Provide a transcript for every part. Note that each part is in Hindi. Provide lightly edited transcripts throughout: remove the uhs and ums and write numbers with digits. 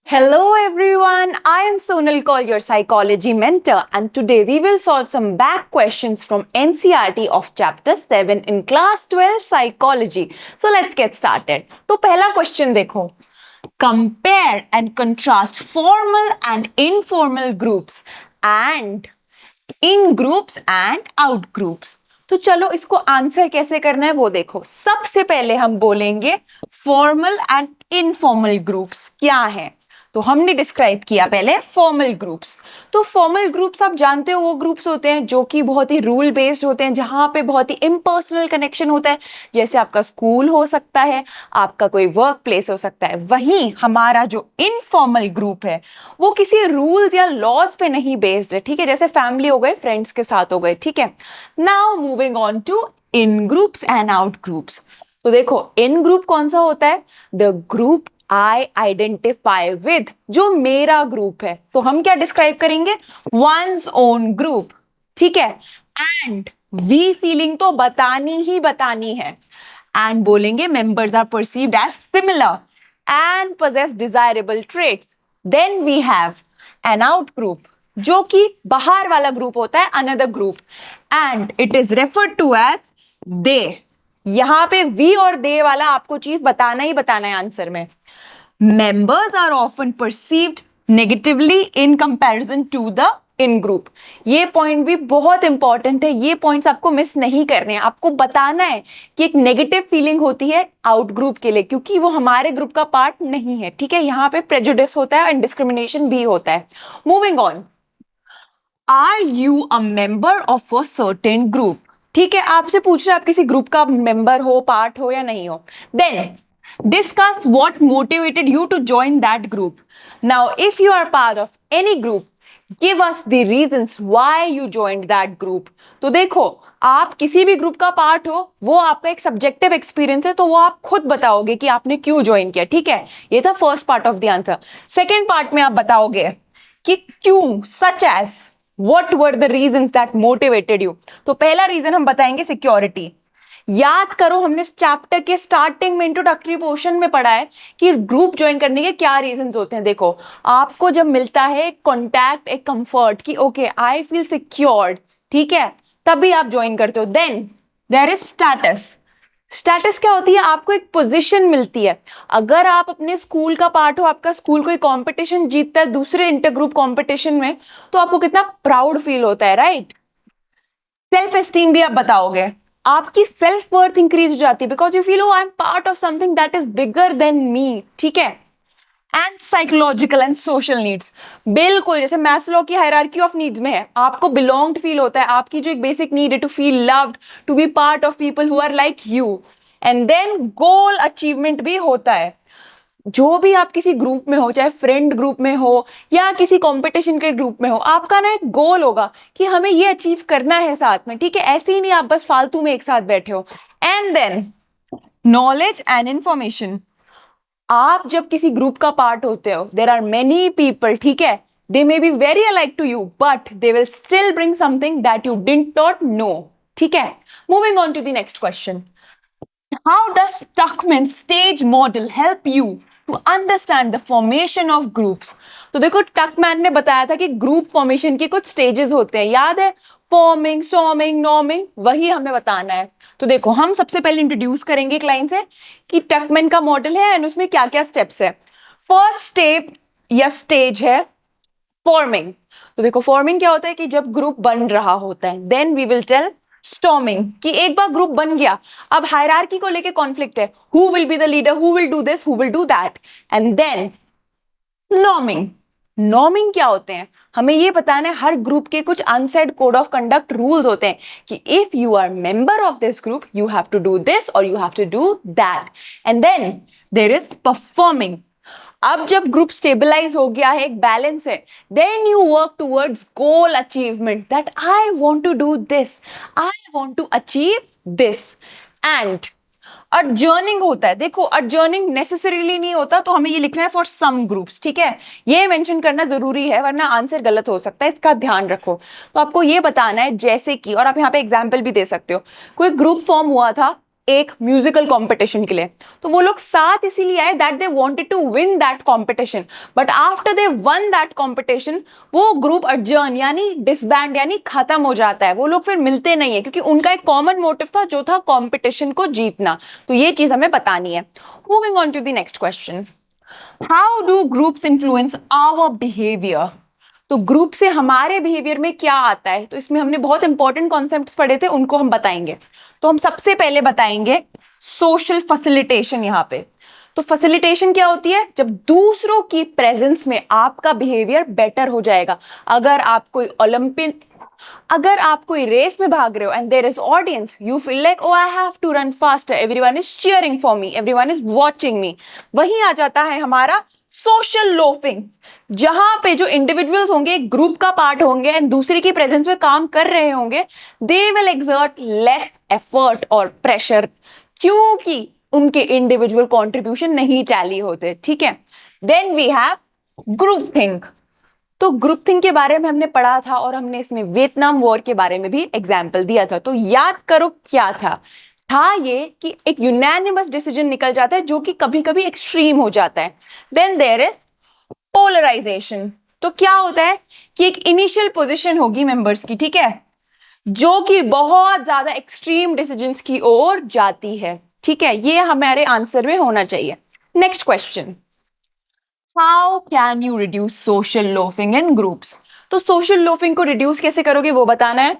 Hello everyone, I am Sonal Kaul, your psychology mentor, and today we will solve some back questions from NCERT of chapter 7 in class 12 psychology. So let's get started. तो पहला क्वेश्चन देखो. Compare and contrast formal and informal groups and in groups and out groups. तो चलो इसको आंसर कैसे करना है वो देखो. सबसे पहले हम बोलेंगे फॉर्मल एंड इनफॉर्मल ग्रुप्स क्या है. तो हमने डिस्क्राइब किया पहले फॉर्मल ग्रुप्स. तो फॉर्मल ग्रुप्स आप जानते हो वो ग्रुप्स होते हैं जो कि बहुत ही रूल बेस्ड होते हैं, जहां पे बहुत ही इम्पर्सनल कनेक्शन होता है. जैसे आपका स्कूल हो सकता है, आपका कोई वर्क प्लेस हो सकता है. वहीं हमारा जो इनफॉर्मल ग्रुप है वो किसी रूल्स या लॉज पे नहीं बेस्ड है. ठीक है, जैसे फैमिली हो गए, फ्रेंड्स के साथ हो गए. ठीक है, now moving on to in groups and out groups. तो देखो इन ग्रुप कौन सा होता है? The group I identify with, जो मेरा ग्रुप है. तो हम क्या डिस्क्राइब करेंगे? One's own group. ठीक है, एंड वी फीलिंग तो बतानी ही बतानी है. एंड बोलेंगे members are perceived as similar and possess desirable traits. Then we have an out group, जो कि बाहर वाला ग्रुप होता है, another group, and it is referred to as they. यहां पे वी और दे वाला आपको चीज बताना ही बताना है आंसर में. Members are often perceived negatively in comparison to the in group. ये पॉइंट भी बहुत इंपॉर्टेंट है. ये पॉइंट्स आपको मिस नहीं करने हैं. आपको बताना है कि एक नेगेटिव फीलिंग होती है आउट ग्रुप के लिए, क्योंकि वो हमारे ग्रुप का पार्ट नहीं है. ठीक है, यहाँ पे प्रेजुडिस होता है एंड डिस्क्रिमिनेशन भी होता है. Moving on. Are you a member of a certain group? ठीक है, आपसे पूछ रहे आप किसी ग्रुप का मेंबर हो, पार्ट हो या नहीं हो. Then discuss what motivated you to join that group. Now if you are part of any group, give us the reasons why you joined that group. तो देखो, आप किसी भी ग्रुप का पार्ट हो, वो आपका एक सब्जेक्टिव एक्सपीरियंस है, तो वो आप खुद बताओगे कि आपने क्यों ज्वाइन किया. ठीक है, ये था first part of the answer. Second part में आप बताओगे कि क्यों, such as what were the reasons that motivated you. तो पहला रीजन हम बताएंगे सिक्योरिटी. याद करो, हमने इस चैप्टर के स्टार्टिंग में इंट्रोडक्टरी पोर्शन में पढ़ा है कि ग्रुप ज्वाइन करने के क्या रीजंस होते हैं. देखो, आपको जब मिलता है एक कॉन्टैक्ट, एक कंफर्ट कि ओके आई फील सिक्योर्ड, ठीक है, तभी आप ज्वाइन करते हो. Then there is status. Status क्या होती है? आपको एक पोजीशन मिलती है. अगर आप अपने स्कूल का पार्ट हो, आपका स्कूल कोई कंपटीशन जीतता है दूसरे इंटरग्रुप कंपटीशन में, तो आपको कितना प्राउड फील होता है, राइट? सेल्फ एस्टीम भी आप बताओगे. आपकी सेल्फ वर्थ इंक्रीज हो जाती है because you feel I am part of something that is bigger than me. ठीक है, and psychological and social needs. बिल्कुल जैसे मैस्लो की हायरार्की ऑफ नीड्स में है, आपको बिलोंग्ड फील होता है. आपकी जो एक बेसिक नीड है to feel loved, to be part of people who are like you. And then goal achievement भी होता है. जो भी आप किसी ग्रुप में हो, चाहे फ्रेंड ग्रुप में हो या किसी कंपटीशन के ग्रुप में हो, आपका ना एक गोल होगा कि हमें ये अचीव करना है साथ में. ठीक है, ऐसे ही नहीं आप बस फालतू में एक साथ बैठे हो. And then knowledge and information. आप जब किसी ग्रुप का पार्ट होते हो, देयर आर मेनी पीपल, ठीक है, they may be very alike to you but they will still bring something that you didn't not know. ठीक है, moving on to the next question. How does Tuckman's stage model help you to understand the formation of groups? तो देखो, टकमैन ने बताया था कि ग्रुप फॉर्मेशन के कुछ स्टेजेस होते हैं. याद है? Forming, storming, norming. वही हमें बताना है. तो देखो, हम सबसे पहले इंट्रोड्यूस करेंगे एक लाइन से कि टकमैन का मॉडल है एंड उसमें क्या क्या स्टेप्स है. फर्स्ट स्टेप या स्टेज है फॉर्मिंग. तो देखो, फॉर्मिंग क्या होता है कि जब ग्रुप बन रहा होता है. Then we will tell storming, कि एक बार ग्रुप बन गया, अब हायरार्की को लेके कॉन्फ्लिक्ट है, who will be the leader, who will do this, who will do that. And then norming. Norming क्या होते हैं? हमें ये बताना है हर ग्रुप के कुछ unsaid code of conduct rules होते हैं कि if you are member of this group you have to do this और you have to do that. And then there is performing. अब जब ग्रुप स्टेबलाइज हो गया है, एक बैलेंस है, then you work towards goal achievement, that I want to do this, I want to achieve this. And adjourning होता है. देखो, अर्जर्निंग नेसेसरीली नहीं होता, तो हमें ये लिखना है फॉर सम ग्रुप्स. ठीक है, ये मेंशन करना जरूरी है वरना आंसर गलत हो सकता है, इसका ध्यान रखो. तो आपको ये बताना है, जैसे कि, और आप यहाँ पे एग्जाम्पल भी दे सकते हो, कोई ग्रुप फॉर्म हुआ था एक म्यूजिकल कंपटीशन के लिए। तो वो लोग साथ इसीलिए आए that they wanted to win that competition, but after they won that competition वो ग्रुप अडजर्न यानी डिसबैंड यानी खत्म हो जाता है, वो लोग फिर मिलते नहीं है क्योंकि उनका एक कॉमन मोटिव था जो था कंपटीशन को जीतना। तो ये चीज हमें बतानी है। Moving on to the next question, how do groups influence our behaviour? तो ग्रुप से हमारे बिहेवियर में क्या आता है, तो इसमें हमने बहुत इंपॉर्टेंट कॉन्सेप्ट्स पढ़े थे, उनको हम बताएंगे। तो हम सबसे पहले बताएंगे सोशल फैसिलिटेशन। यहाँ पे तो फैसिलिटेशन क्या होती है, जब दूसरों की प्रेजेंस में आपका बिहेवियर बेटर हो जाएगा। अगर आप कोई रेस में भाग रहे हो and there is audience, you feel like oh I have to run faster, everyone is cheering for me, everyone is watching me. वहीं आ जाता है हमारा सोशल लोफिंग, जहां पे जो इंडिविजुअल्स होंगे एक ग्रुप का पार्ट होंगे एंड दूसरे की प्रेजेंस में काम कर रहे होंगे, they will exert less effort और प्रेशर, क्योंकि उनके इंडिविजुअल कंट्रीब्यूशन नहीं टैली होते। ठीक है, then we have group think. तो ग्रुप थिंक के बारे में हमने पढ़ा था और हमने इसमें वियतनाम वॉर के बारे में भी एग्जाम्पल दिया था। तो याद करो क्या था ये कि एक यूनानिमस डिसीजन निकल जाता है जो कि कभी कभी एक्सट्रीम हो जाता है। Then there is polarisation. तो क्या होता है कि एक इनिशियल पोजीशन होगी मेंबर्स की, ठीक है, जो कि बहुत ज्यादा एक्सट्रीम डिसीजंस की ओर जाती है। ठीक है, ये हमारे आंसर में होना चाहिए। Next question, how can you reduce social loafing in groups? तो सोशल लोफिंग को रिड्यूस कैसे करोगे वो बताना है।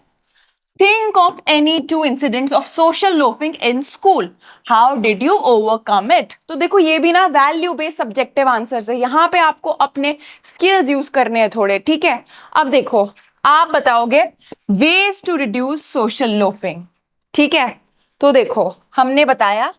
Think of any two incidents of social loafing in school, how did you overcome it? तो देखो ये भी ना वैल्यू बेस्ड सब्जेक्टिव आंसर्स है, यहाँ पे आपको अपने स्किल्स यूज करने हैं थोड़े। ठीक है, अब देखो आप बताओगे ways to reduce social loafing. ठीक है, तो देखो हमने बताया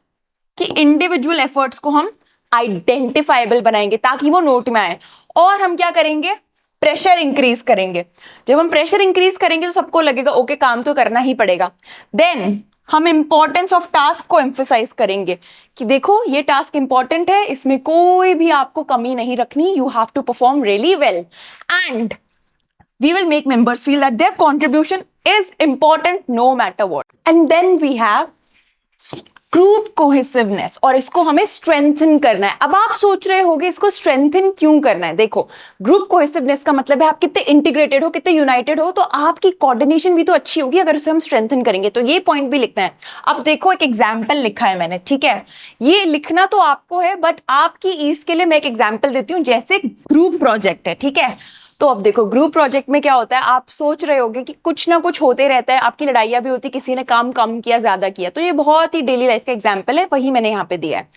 कि इंडिविजुअल एफर्ट्स को हम आइडेंटिफाइबल बनाएंगे ताकि वो नोट में आए, और हम क्या करेंगे, प्रेशर इंक्रीज करेंगे। जब हम प्रेशर इंक्रीज करेंगे तो सबको लगेगा ओके काम तो करना ही पड़ेगा। देन हम इंपॉर्टेंस ऑफ टास्क को एम्फेसाइज करेंगे कि देखो ये टास्क इंपॉर्टेंट है, इसमें कोई भी आपको कमी नहीं रखनी, you have to perform really well, and we will make members feel that their contribution is important no matter what. And then we have group cohesiveness, और इसको हमें स्ट्रेंथन करना है। अब आप सोच रहे होगे इसको स्ट्रेंथन क्यों करना है। देखो ग्रुप कोहेसिवनेस का मतलब है आप कितने इंटीग्रेटेड हो, कितने यूनाइटेड हो, तो आपकी कोऑर्डिनेशन भी तो अच्छी होगी अगर उसे हम स्ट्रेंथन करेंगे। तो ये पॉइंट भी लिखना है। अब देखो एक एग्जाम्पल लिखा है मैंने, ठीक है, ये लिखना तो आपको है बट आपकी ईज के लिए मैं एक एग्जाम्पल देती हूँ। जैसे ग्रुप प्रोजेक्ट है, ठीक है, तो अब देखो ग्रुप प्रोजेक्ट में क्या होता है, आप सोच रहे होगे कि कुछ ना कुछ होते रहता है, आपकी लड़ाइयाँ भी होती, किसी ने काम कम किया ज्यादा किया, तो ये बहुत ही डेली लाइफ का एग्जाम्पल है, वही मैंने यहाँ पे दिया है।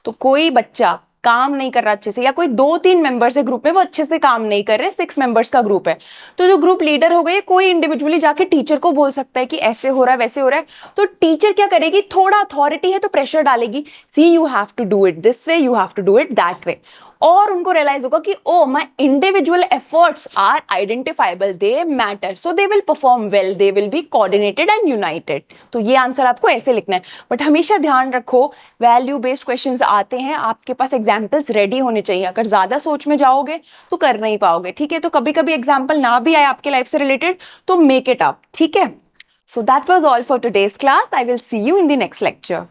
तो कोई बच्चा काम नहीं कर रहा अच्छे से, या कोई 2-3 मेंबर्स है ग्रुप में वो अच्छे से काम नहीं कर रहे, 6 मेंबर्स का ग्रुप है, तो जो ग्रुप लीडर हो गए कोई इंडिविजुअली जाके टीचर को बोल सकता है कि ऐसे हो रहा है वैसे हो रहा है। तो टीचर क्या करेगी, थोड़ा अथॉरिटी है तो प्रेशर डालेगी, see you have to do it this way, you have to do it that way, और उनको रियलाइज होगा कि oh my individual efforts are identifiable, they matter, so they will perform well, they will be coordinated and united. तो ये आंसर आपको ऐसे लिखना है। बट हमेशा ध्यान रखो वैल्यू बेस्ड क्वेश्चंस आते हैं, आपके पास एग्जांपल्स रेडी होने चाहिए, अगर ज्यादा सोच में जाओगे तो कर नहीं पाओगे। ठीक है, तो कभी कभी एग्जाम्पल ना भी आए आपके लाइफ से रिलेटेड तो मेक इट अप। ठीक है, so that was all for today's class, I will see you in the next lecture.